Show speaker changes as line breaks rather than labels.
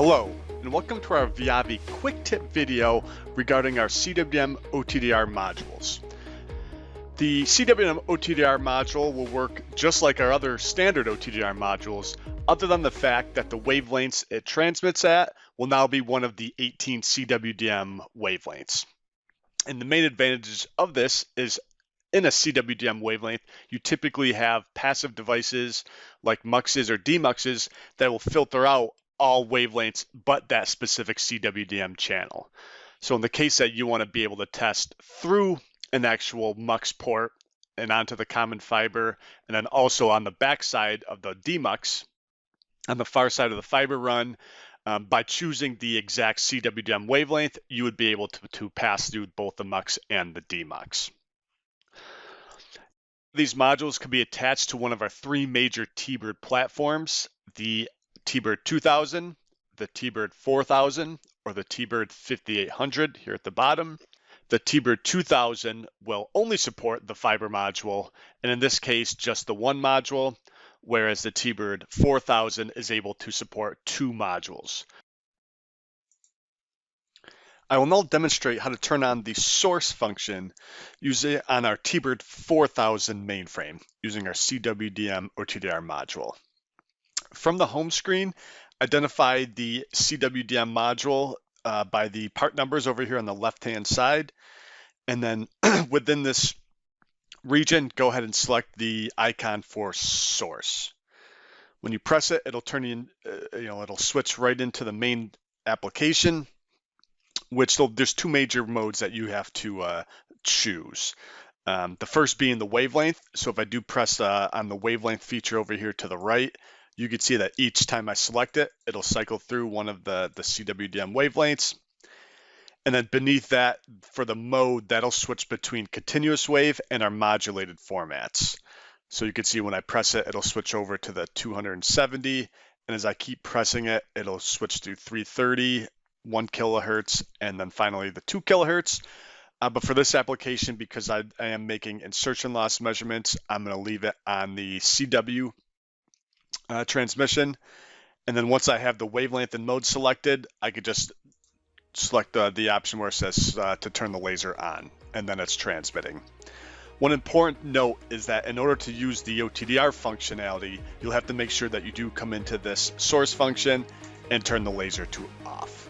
Hello, and welcome to our VIAVI quick tip video regarding our CWDM OTDR modules. The CWDM OTDR module will work just like our other standard OTDR modules, other than the fact that the wavelengths it transmits at will now be one of the 18 CWDM wavelengths. And the main advantages of this is in a CWDM wavelength, you typically have passive devices like muxes or demuxes that will filter out all wavelengths but that specific CWDM channel. So in the case that you want to be able to test through an actual mux port and onto the common fiber, and then also on the back side of the demux, on the far side of the fiber run, by choosing the exact CWDM wavelength, you would be able to pass through both the mux and the demux. These modules can be attached to one of our three major T-BERD platforms, the T-BERD 2000, the T-BERD 4000, or the T-BERD 5800 here at the bottom. The T-BERD 2000 will only support the fiber module, and in this case, just the one module, whereas the T-BERD 4000 is able to support two modules. I will now demonstrate how to turn on the source function using on our T-BERD 4000 mainframe using our CWDM OTDR module. From the home screen, identify the CWDM module by the part numbers over here on the left-hand side. And then within this region, go ahead and select the icon for source. When you press it, it'll turn in, it'll switch right into the main application, which there's two major modes that you have to choose. The first being the wavelength. So if I do press on the wavelength feature over here to the right, you can see that each time I select it, it'll cycle through one of the CWDM wavelengths. And then beneath that, for the mode, that'll switch between continuous wave and our modulated formats. So you can see when I press it, it'll switch over to the 270. And as I keep pressing it, it'll switch to 330, 1 kilohertz, and then finally the 2 kilohertz. But for this application, because I am making insertion loss measurements, I'm going to leave it on the CW transmission. And then once I have the wavelength and mode selected, I could just select the option where it says to turn the laser on, and then it's transmitting. One important note is that in order to use the OTDR functionality, you'll have to make sure that you do come into this source function and turn the laser to off.